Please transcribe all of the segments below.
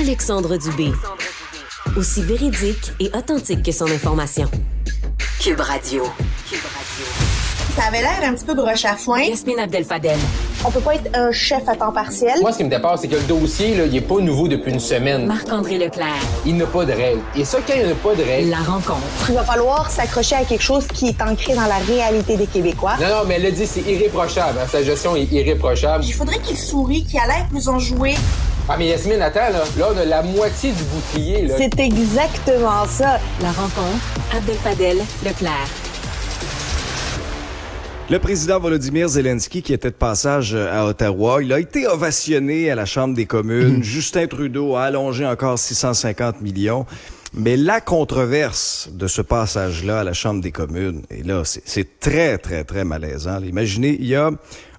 Alexandre Dubé. Aussi véridique et authentique que son information. Cube Radio. Ça avait l'air un petit peu broche à foin. Yasmine Abdel-Fadel. On peut pas être un chef à temps partiel. Moi, ce qui me dépasse, c'est que le dossier, là, il est pas nouveau depuis une semaine. Marc-André Leclerc. Il n'a pas de règles. Et ça, quand il n'y a pas de règles... La rencontre. Il va falloir s'accrocher à quelque chose qui est ancré dans la réalité des Québécois. Non, mais elle l'a dit, c'est irréprochable. Hein. Sa gestion est irréprochable. Il faudrait qu'il sourie, qu'il a l'air plus enjoué. Ah, mais Yasmine, attends, là, on a la moitié du bouclier, là. C'est exactement ça. La rencontre. Abdel-Fadel Leclerc. Le président Volodymyr Zelensky, qui était de passage à Ottawa, il a été ovationné à la Chambre des communes. Justin Trudeau a allongé encore 650 millions. Mais la controverse de ce passage-là à la Chambre des communes, et là, c'est très, très, très malaisant. Imaginez, il y a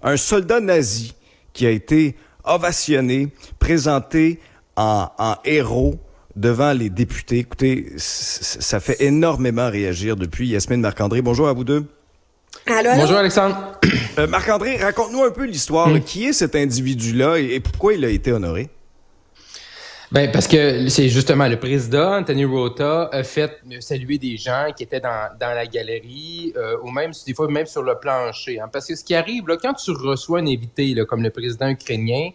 un soldat nazi qui a été ovationné, présenté en héros devant les députés. Écoutez, ça fait énormément réagir depuis. Yasmine, Marc-André, bonjour à vous deux. Allô? Bonjour, Alexandre. Marc-André, raconte-nous un peu l'histoire. Qui est cet individu-là et pourquoi il a été honoré? Ben, parce que c'est justement le président, Anthony Rota, a fait saluer des gens qui étaient dans la galerie, ou même, des fois, même sur le plancher. Hein. Parce que ce qui arrive, là, quand tu reçois un invité, là, comme le président ukrainien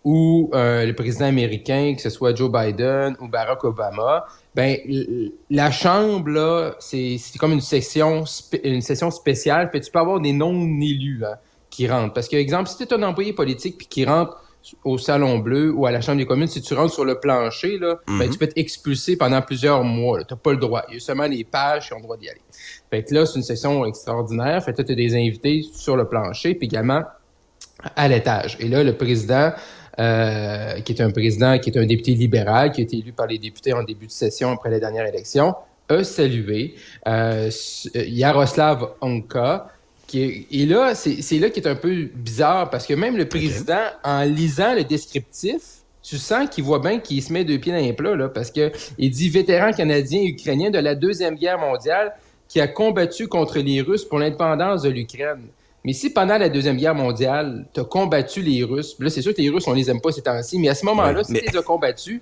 ou le président américain, que ce soit Joe Biden ou Barack Obama, ben, la chambre, là, c'est comme une session spéciale. Fait, tu peux avoir des non-élus, hein, qui rentrent. Parce que, exemple, si tu es un employé politique puis qui rentre au Salon Bleu ou à la Chambre des communes, si tu rentres sur le plancher, là, ben, tu peux être expulsé pendant plusieurs mois. Tu n'as pas le droit. Il y a seulement les pages qui ont le droit d'y aller. Fait que là, c'est une session extraordinaire. Fait que là, tu as des invités sur le plancher puis également à l'étage. Et là, le président... qui est un député libéral, qui a été élu par les députés en début de session après les dernières élections, a salué Yaroslav Honka. Et là, c'est là qui est un peu bizarre, parce que même le président, en lisant le descriptif, tu sens qu'il voit bien qu'il se met deux pieds dans les plats, là, parce que il dit « vétéran canadien et ukrainien de la Deuxième Guerre mondiale qui a combattu contre les Russes pour l'indépendance de l'Ukraine ». Mais si pendant la Deuxième Guerre mondiale, tu as combattu les Russes, là, c'est sûr que les Russes, on les aime pas ces temps-ci, mais à ce moment-là, si tu les as combattus,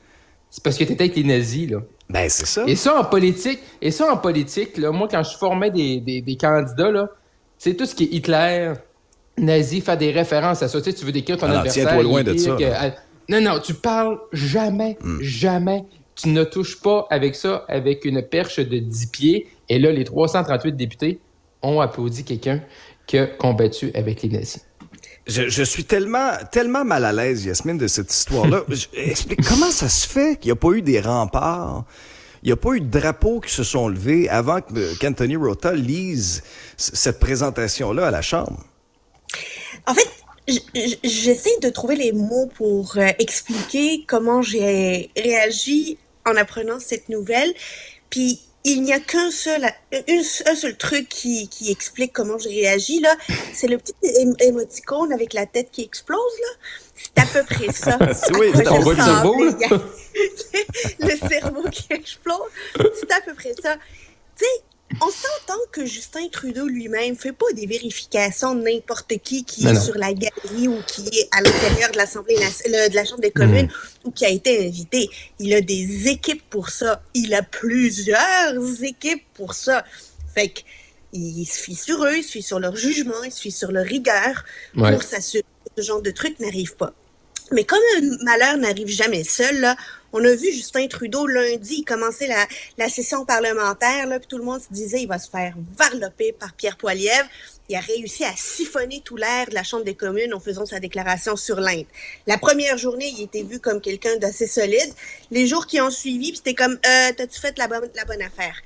c'est parce que tu étais avec les nazis, là. Ben, c'est ça. Et ça, en politique, là, moi, quand je formais des candidats, là, tu sais, tout ce qui est Hitler, nazi, faire des références à ça. Tu sais, tu veux décrire ton adversaire. Tiens-toi loin de ça. Non, tu parles jamais. Tu ne touches pas avec ça, avec une perche de 10 pieds. Et là, les 338 députés ont applaudi quelqu'un qui a combattu avec les nazis. Je suis tellement mal à l'aise, Yasmine, de cette histoire-là. Explique, comment ça se fait qu'il n'y a pas eu des remparts? Il n'y a pas eu de drapeaux qui se sont levés avant qu'Anthony Rota lise cette présentation-là à la Chambre? En fait, j'essaie de trouver les mots pour expliquer comment j'ai réagi en apprenant cette nouvelle. Puis, il n'y a un seul truc qui explique comment j'ai réagi, là. C'est le petit émoticône avec la tête qui explose, là. C'est à peu près ça. Oui, on voit le cerveau, là. Le cerveau qui explose. C'est à peu près ça. Tu sais, on s'entend que Justin Trudeau lui-même fait pas des vérifications de n'importe qui est sur la galerie ou qui est à l'intérieur de l'Assemblée de la Chambre des communes ou qui a été invité. Il a des équipes pour ça. Il a plusieurs équipes pour ça. Fait que il se fie sur eux, il se fie sur leur jugement, il se fie sur leur rigueur pour s'assurer que ce genre de truc n'arrive pas. Mais comme un malheur n'arrive jamais seul, là, on a vu Justin Trudeau lundi, il commençait la session parlementaire, là, puis tout le monde se disait il va se faire varloper par Pierre Poilievre. Il a réussi à siphonner tout l'air de la Chambre des communes en faisant sa déclaration sur l'Inde. La première journée, il était vu comme quelqu'un d'assez solide. Les jours qui ont suivi, c'était comme t'as-tu fait la bonne affaire?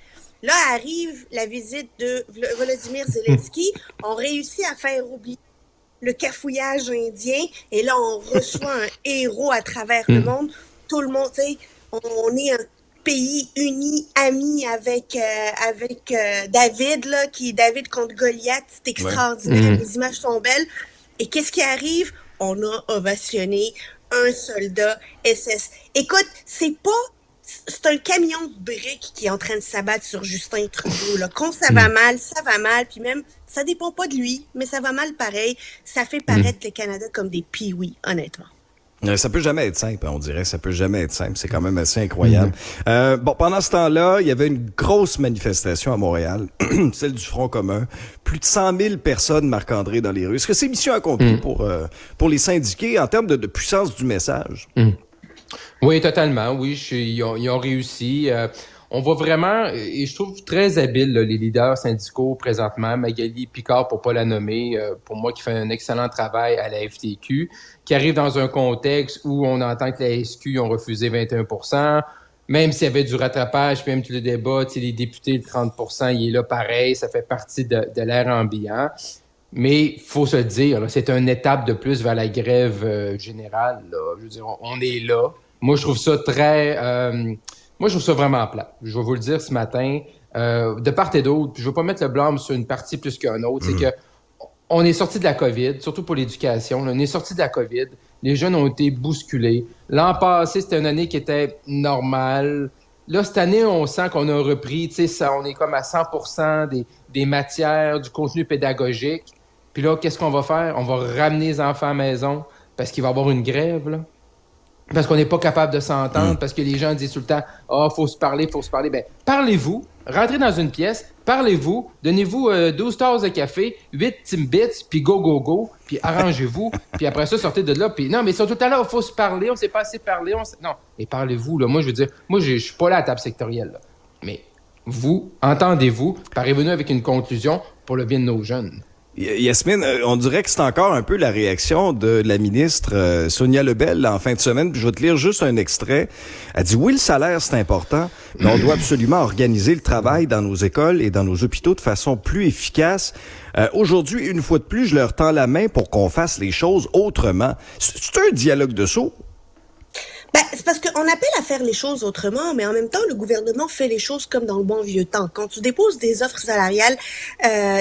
Là arrive la visite de Volodymyr Zelensky. On réussit à faire oublier le cafouillage indien, et là, on reçoit un héros à travers le monde. Tout le monde, tu sais, on est un pays uni, ami avec David, là, qui est David contre Goliath. C'est extraordinaire, les images sont belles. Et qu'est-ce qui arrive? On a ovationné un soldat SS. Écoute, c'est un camion de briques qui est en train de s'abattre sur Justin Trudeau. Là. Quand ça va mal, puis même, ça dépend pas de lui, mais ça va mal pareil. Ça fait paraître le Canada comme des pee-wee, honnêtement. Ça peut jamais être simple, on dirait. Ça peut jamais être simple. C'est quand même assez incroyable. Pendant ce temps-là, il y avait une grosse manifestation à Montréal, celle du Front commun. Plus de 100 000 personnes, Marc-André, dans les rues. Est-ce que c'est mission accomplie pour les syndiqués en termes de puissance du message? Oui, totalement. Oui, ils ont réussi. On voit vraiment, et je trouve très habiles les leaders syndicaux présentement, Magali Picard, pour pas la nommer, pour moi, qui fait un excellent travail à la FTQ, qui arrive dans un contexte où on entend que la SQ ont refusé 21 %, même s'il y avait du rattrapage, puis même tout le débat, les députés, le 30 % il est là pareil, ça fait partie de l'air ambiant. Mais il faut se le dire, là, c'est une étape de plus vers la grève générale. Là. Je veux dire, on est là. Moi, je trouve ça Moi, je trouve ça vraiment plat. Je vais vous le dire ce matin. De part et d'autre, je ne veux pas mettre le blâme sur une partie plus qu'un autre. C'est que on est sorti de la COVID, surtout pour l'éducation. Là, on est sorti de la COVID. Les jeunes ont été bousculés. L'an passé, c'était une année qui était normale. Là, cette année, on sent qu'on a repris. On est comme à 100 % des matières, du contenu pédagogique. Puis là, qu'est-ce qu'on va faire? On va ramener les enfants à la maison parce qu'il va y avoir une grève, là. Parce qu'on n'est pas capable de s'entendre, parce que les gens disent tout le temps « Ah, faut se parler, faut se parler ». Ben, parlez-vous, rentrez dans une pièce, parlez-vous, donnez-vous 12 tasses de café, 8 Timbits, puis go, go, go, puis arrangez-vous, puis après ça, sortez de là, puis non, mais ils sont tout à l'heure, il faut se parler, on ne sait pas assez parler, non, mais parlez-vous, là. Moi, je veux dire, je suis pas là à la table sectorielle, là. Mais vous, entendez-vous, parlez-vous avec une conclusion pour le bien de nos jeunes. Yasmine, on dirait que c'est encore un peu la réaction de la ministre Sonia Lebel là, en fin de semaine. Puis je vais te lire juste un extrait. Elle dit « Oui, le salaire, c'est important, mais on doit absolument organiser le travail dans nos écoles et dans nos hôpitaux de façon plus efficace. Aujourd'hui, une fois de plus, je leur tends la main pour qu'on fasse les choses autrement. » C'est un dialogue de sourds? C'est parce qu'on appelle à faire les choses autrement, mais en même temps, le gouvernement fait les choses comme dans le bon vieux temps. Quand tu déposes des offres salariales,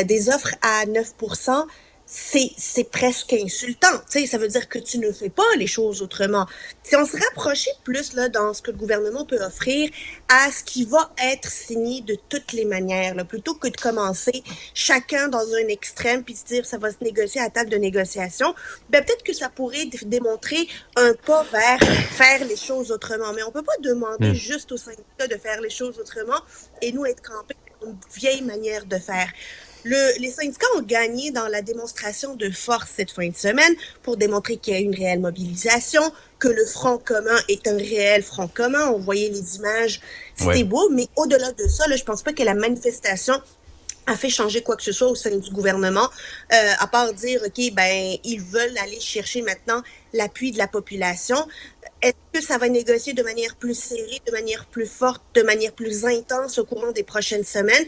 des offres à 9 %, c'est presque insultant. Tu sais, ça veut dire que tu ne fais pas les choses autrement. Si on se rapprochait plus là dans ce que le gouvernement peut offrir à ce qui va être signé de toutes les manières, là, plutôt que de commencer chacun dans un extrême puis se dire ça va se négocier à table de négociation, peut-être que ça pourrait démontrer un pas vers faire les choses autrement. Mais on peut pas demander juste aux syndicats de faire les choses autrement et nous être campés dans une vieille manière de faire. Les syndicats ont gagné dans la démonstration de force cette fin de semaine pour démontrer qu'il y a une réelle mobilisation, que le Front commun est un réel Front commun. On voyait les images, c'était beau, mais au-delà de ça, là, je pense pas que la manifestation a fait changer quoi que ce soit au sein du gouvernement, à part dire, OK, ils veulent aller chercher maintenant l'appui de la population. Est-ce que ça va négocier de manière plus serrée, de manière plus forte, de manière plus intense au courant des prochaines semaines?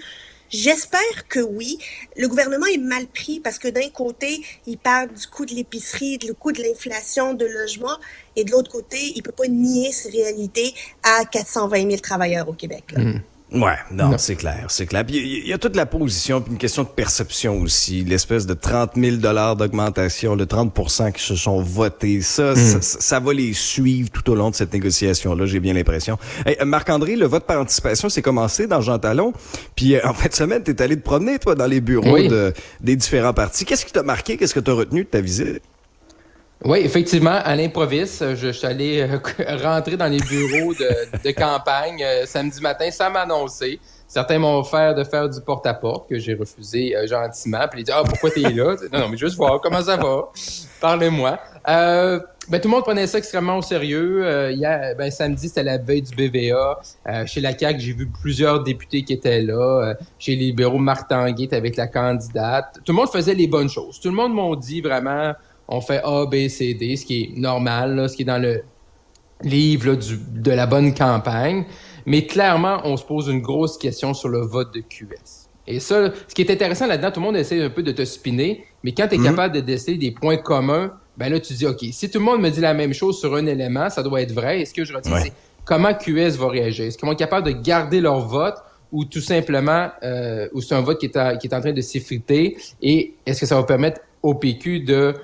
J'espère que oui. Le gouvernement est mal pris parce que d'un côté, il parle du coût de l'épicerie, du coût de l'inflation, de logement, et de l'autre côté, il peut pas nier ces réalités à 420 000 travailleurs au Québec. Là. Ouais, non, c'est clair, c'est clair. Puis il y a toute la position, puis une question de perception aussi, l'espèce de 30 000 $ d'augmentation, le 30 % qui se sont votés, ça va les suivre tout au long de cette négociation-là, j'ai bien l'impression. Hey, Marc-André, le vote par anticipation s'est commencé dans Jean Talon, puis en fin de semaine, t'es allé te promener, toi, dans les bureaux des différents partis. Qu'est-ce qui t'a marqué, qu'est-ce que t'as retenu de ta visite? Oui, effectivement, à l'improviste, je suis allé rentrer dans les bureaux de campagne samedi matin sans m'annoncer. Certains m'ont offert de faire du porte-à-porte, que j'ai refusé gentiment. Puis ils disent « Ah, pourquoi t'es là? » Non, mais juste voir comment ça va. Parlez-moi. Tout le monde prenait ça extrêmement au sérieux. Hier, samedi, c'était la veille du BVA. Chez la CAQ, j'ai vu plusieurs députés qui étaient là. Chez les libéraux, Marc Tanguay était avec la candidate. Tout le monde faisait les bonnes choses. Tout le monde m'a dit vraiment... On fait A, B, C, D, ce qui est normal, là, ce qui est dans le livre là, de la bonne campagne. Mais clairement, on se pose une grosse question sur le vote de QS. Et ça, ce qui est intéressant là-dedans, tout le monde essaie un peu de te spinner, mais quand tu es capable de déceler des points communs, là, tu dis, OK, si tout le monde me dit la même chose sur un élément, ça doit être vrai. Et ce que je retiens, c'est comment QS va réagir. Est-ce qu'ils vont être capables de garder leur vote ou tout simplement, ou c'est un vote qui est en train de s'effriter? Et est-ce que ça va permettre au PQ de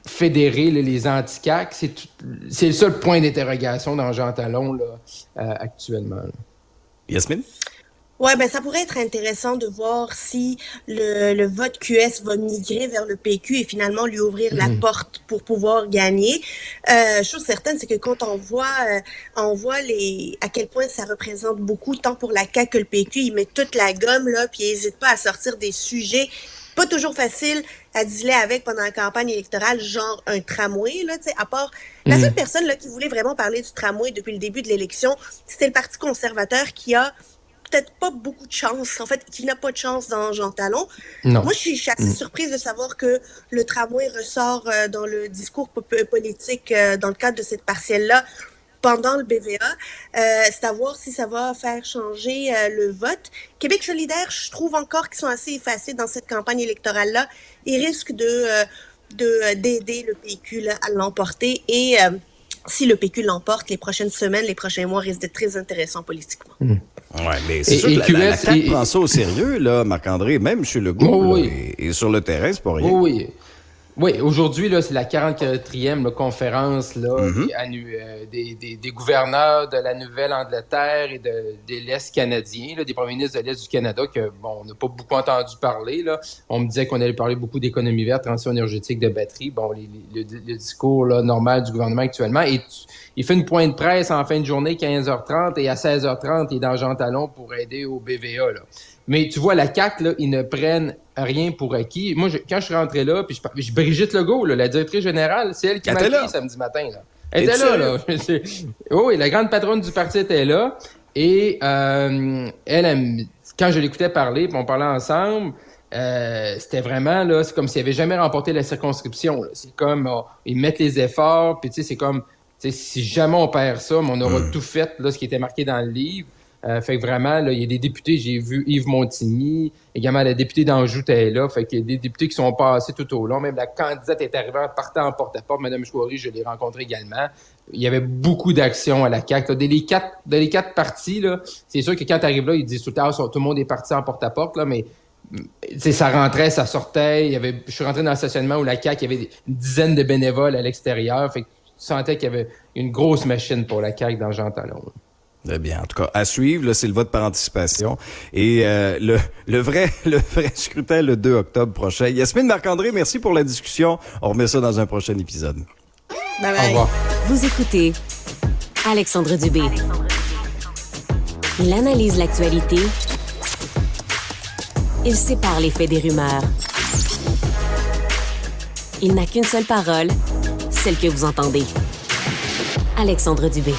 fédérer les anti-CAQ, c'est le seul point d'interrogation dans Jean Talon là, actuellement. Là. Yasmine? Ouais, ben ça pourrait être intéressant de voir si le vote QS va migrer vers le PQ et finalement lui ouvrir la porte pour pouvoir gagner. Chose certaine, c'est que quand on voit à quel point ça représente beaucoup, tant pour la CAQ que le PQ, ils mettent toute la gomme là, puis ils n'hésitent pas à sortir des sujets pas toujours faciles à dealer avec pendant la campagne électorale, genre un tramway là, tu sais, à part la seule personne là qui voulait vraiment parler du tramway depuis le début de l'élection, c'était le Parti conservateur qui a peut-être pas beaucoup de chance, en fait, qui n'a pas de chance dans Jean Talon. Non. Moi, je suis assez surprise de savoir que le tramway ressort dans le discours politique dans le cadre de cette partielle-là pendant le BVA. C'est à voir si ça va faire changer le vote. Québec solidaire, je trouve encore qu'ils sont assez effacés dans cette campagne électorale-là. Ils risquent d'aider le PQ là, à l'emporter et si le PQ l'emporte, les prochaines semaines, les prochains mois risquent d'être très intéressants politiquement. Ouais, mais c'est sûr que la CAQ prend ça au sérieux, là, Marc-André. Même M. Legault est sur le terrain, c'est pas rien. Oui, aujourd'hui, là, c'est la 44e conférence là, des gouverneurs de la Nouvelle-Angleterre et de l'Est canadien, là, des premiers ministres de l'Est du Canada, que on n'a pas beaucoup entendu parler. Là. On me disait qu'on allait parler beaucoup d'économie verte, transition énergétique, de batterie. Bon, le discours là, normal du gouvernement actuellement. Et il fait une pointe de presse en fin de journée, 15h30, et à 16h30, il est dans Jean Talon pour aider au BVA. Là. Mais tu vois, la CAQ, là, ils ne prennent rien pour acquis. Moi, quand je suis rentré là, puis Brigitte Legault, là, la directrice générale, c'est elle qui m'a dit samedi matin. Là. Elle était là. Oui, la grande patronne du parti était là. Et elle, quand je l'écoutais parler, puis on parlait ensemble, c'était vraiment, là, c'est comme s'ils n'avaient jamais remporté la circonscription. Là. C'est comme, ils mettent les efforts, puis tu sais, c'est comme, si jamais on perd ça, mais on aura tout fait, là, ce qui était marqué dans le livre. Fait que vraiment, là, il y a des députés, j'ai vu Yves Montigny, également la députée d'Anjou était là, fait qu'il y a des députés qui sont passés tout au long, même la candidate est arrivée en partant en porte-à-porte, Mme Chouari, je l'ai rencontrée également. Il y avait beaucoup d'actions à la CAQ. Dans les quatre partis, là, c'est sûr que quand tu arrives là, ils disent tout le temps, tout le monde est parti en porte-à-porte, là, mais ça rentrait, ça sortait. Je suis rentré dans le stationnement où la CAQ, il y avait une dizaine de bénévoles à l'extérieur, fait que tu sentais qu'il y avait une grosse machine pour la CAQ dans Jean Talon. Eh bien, en tout cas, à suivre, là, c'est le vote par anticipation. Et le vrai scrutin le 2 octobre prochain. Yasmine, Marc-André, merci pour la discussion. On remet ça dans un prochain épisode. Bye bye. Au revoir. Vous écoutez Alexandre Dubé. Il analyse l'actualité. Il sépare les faits des rumeurs. Il n'a qu'une seule parole, celle que vous entendez. Alexandre Dubé.